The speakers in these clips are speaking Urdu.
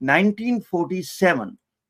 1947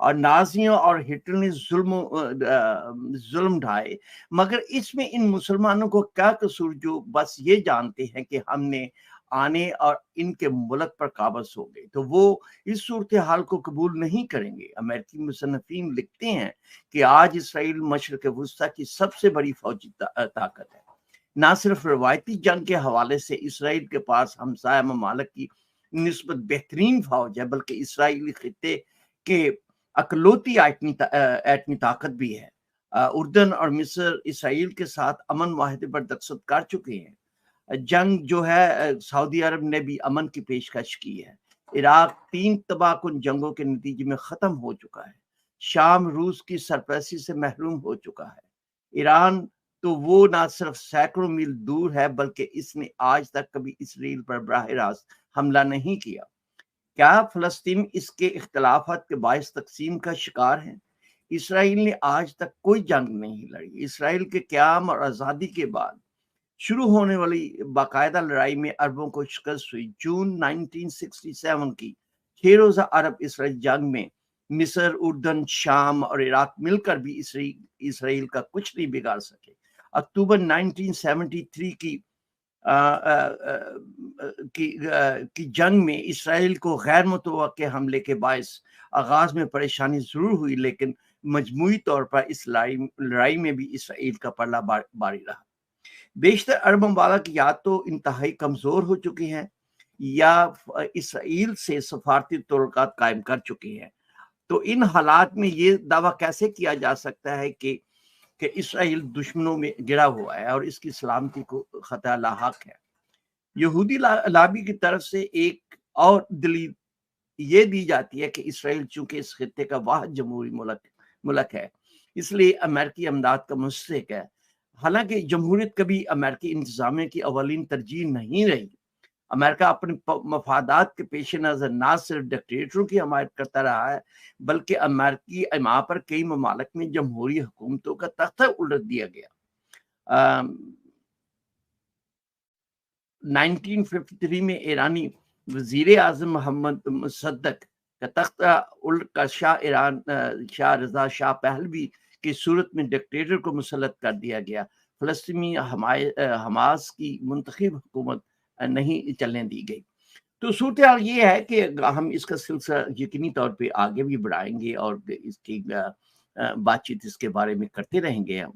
اور نازیوں اور ہٹلر نے ظلم ڈھائے، مگر اس میں ان مسلمانوں کو کیا قصور جو بس یہ جانتے ہیں کہ ہم نے آنے اور ان کے ملک پر قابض ہو گئے، تو وہ اس صورتحال کو قبول نہیں کریں گے۔ امریکی مصنفین لکھتے ہیں کہ آج اسرائیل مشرق وسطیٰ کی سب سے بڑی فوجی طاقت ہے۔ نہ صرف روایتی جنگ کے حوالے سے اسرائیل کے پاس ہمسایہ ممالک کی نسبت بہترین فوج ہے، بلکہ اسرائیلی خطے کے اکلوتی ایٹمی طاقت بھی ہے۔ اردن اور مصر اسرائیل کے ساتھ امن معاہدے پر دستخط کر چکے ہیں۔ جنگ جو ہے سعودی عرب نے بھی امن کی پیشکش کی ہے۔ عراق 3 تباہ کن جنگوں کے نتیجے میں ختم ہو چکا ہے۔ شام روس کی سرپرستی سے محروم ہو چکا ہے۔ ایران تو وہ نہ صرف سینکڑوں میل دور ہے، بلکہ اس نے آج تک کبھی اسرائیل پر براہ راست حملہ نہیں کیا۔ کیا فلسطین اس کے اختلافات کے باعث تقسیم کا شکار ہے؟ اسرائیل نے آج تک کوئی جنگ نہیں لڑی۔ اسرائیل کے قیام اور آزادی کے بعد شروع ہونے والی باقاعدہ لڑائی میں عربوں کو شکست ہوئی۔ جون 1967 کی 6 روزہ عرب اسرائیل جنگ میں مصر، اردن، شام اور عراق مل کر بھی اسرائیل کا کچھ نہیں بگاڑ سکے۔ اکتوبر 1973 کی جنگ میں اسرائیل کو غیر متوقع حملے کے باعث آغاز میں پریشانی ضرور ہوئی، لیکن مجموعی طور پر اس لڑائی میں بھی اسرائیل کا پلہ بھاری رہا۔ بیشتر عرب ممالک یا تو انتہائی کمزور ہو چکے ہیں یا اسرائیل سے سفارتی تعلقات قائم کر چکے ہیں۔ تو ان حالات میں یہ دعویٰ کیسے کیا جا سکتا ہے کہ اسرائیل دشمنوں میں گرا ہوا ہے اور اس کی سلامتی کو خطرہ لاحق ہے؟ یہودی لابی کی طرف سے ایک اور دلیل یہ دی جاتی ہے کہ اسرائیل چونکہ اس خطے کا واحد جمہوری ملک ہے، اس لیے امریکی امداد کا مستحق ہے۔ حالانکہ جمہوریت کبھی امریکی انتظامیہ کی اولین ترجیح نہیں رہی۔ امریکہ اپنے مفادات کے پیش نظر نہ صرف ڈکٹیٹروں کی حمایت کرتا رہا ہے، بلکہ امریکی ایما پر کئی ممالک میں جمہوری حکومتوں کا تختہ الٹ دیا گیا۔ 1953 میں ایرانی وزیر اعظم محمد مصدق کا تختہ الٹ کر شاہ رضا شاہ پہلوی کی صورت میں ڈکٹیٹر کو مسلط کر دیا گیا۔ فلسطینی حماس کی منتخب حکومت نہیں چلنے دی گئی۔ تو صورتحال یہ ہے کہ ہم اس کا سلسلہ یقینی طور پہ آگے بھی بڑھائیں گے اور اس کی بات چیت اس کے بارے میں کرتے رہیں گے ہم۔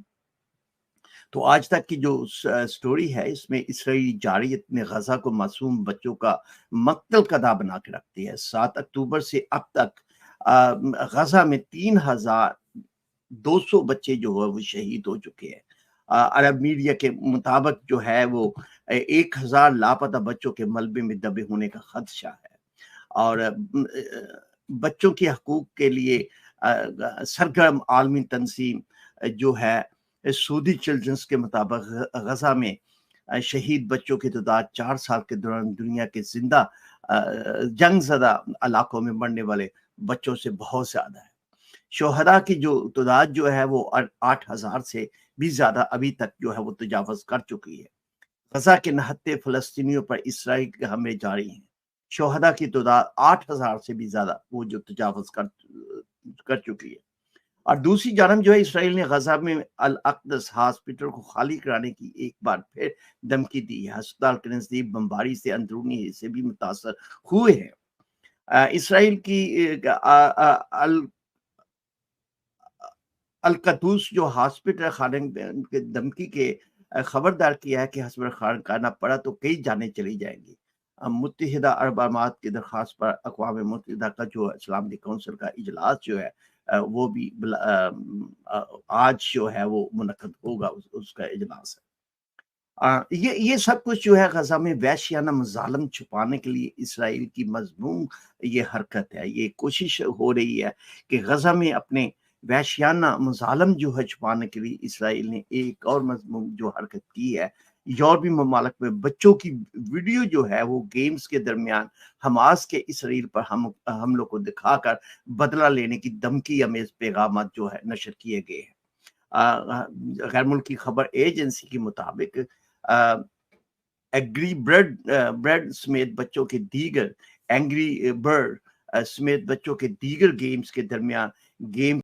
تو آج تک کی جو سٹوری ہے اس میں اسرائیلی جارحیت نے غزہ کو معصوم بچوں کا مقتل قدح بنا کے رکھتی ہے۔ 7 اکتوبر سے اب تک غزہ میں 3200 بچے جو ہے وہ شہید ہو چکے ہیں۔ عرب میڈیا کے مطابق جو ہے وہ 1000 لاپتہ بچوں کے ملبے میں دبے ہونے کا خدشہ ہے، اور بچوں کے حقوق کے لیے سرگرم عالمی تنظیم جو ہے سعودی چلڈرنس کے مطابق غزہ میں شہید بچوں کی تعداد 4 سال کے دوران دنیا کے زندہ جنگ زدہ علاقوں میں مرنے والے بچوں سے بہت زیادہ ہے۔ شہداء کی جو تعداد جو ہے وہ 8000 سے بھی زیادہ ابھی تک جو ہے وہ تجاوز کر چکی ہے۔ غزہ کے نہتے فلسطینیوں پر اسرائیل کے حملے جاری ہیں۔ شہداء کی تعداد 8000 سے بھی زیادہ وہ جو تجاوز کر چکی ہے۔ اور دوسری جانب جو ہے اسرائیل نے غزہ میں الاقدس ہاسپٹل کو خالی کرانے کی ایک بار پھر دھمکی دی ہے۔ ہسپتال کے نزدیک بمباری سے اندرونی حصے بھی متاثر ہوئے ہیں۔ اسرائیل کی القدس جو ہاسپٹل خانے کے دھمکی کے خبردار کیا ہے کہ ہاسپٹل خانہ کرنا پڑا تو کئی جانیں چلی جائیں گی۔ متحدہ عرب امارات کی درخواست پر اقوام متحدہ کا جو سلامتی کونسل کا اجلاس جو ہے وہ بھی آج جو ہے وہ منعقد ہوگا، اس کا اجلاس ہے۔ یہ سب کچھ جو ہے غزہ میں وحشیانہ مظالم چھپانے کے لیے اسرائیل کی مذموم یہ حرکت ہے۔ یہ کوشش ہو رہی ہے کہ غزہ میں اپنے وحشیانہ مظالم جو ہے چھپانے کے لیے اسرائیل نے ایک اور مذموم جو حرکت کی ہے۔ یورپی ممالک میں بچوں کی ویڈیو جو ہے وہ گیمز کے درمیان حماس کے اسرائیل پر حملوں کو دکھا کر بدلہ لینے کی دھمکی امیز پیغامات جو ہے نشر کیے گئے ہیں۔ غیر ملکی خبر ایجنسی کے مطابق ایگری برڈ سمیت بچوں کے دیگر اینگری برڈ سمیت بچوں کے دیگر گیمز کے درمیان گیم